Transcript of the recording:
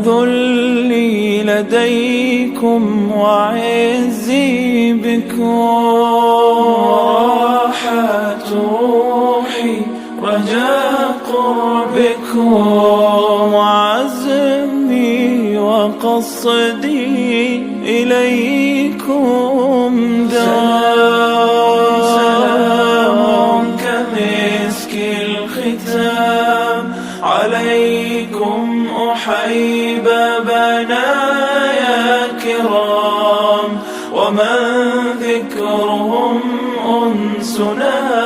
ذلي لديكم وعزي بكم، راحة روحي رجاء قربكم، وعزمي وقصدي إليكم سلام كمسك الختام عليكم أحيي بنايا كرام، ومن ذكرهم أنسنا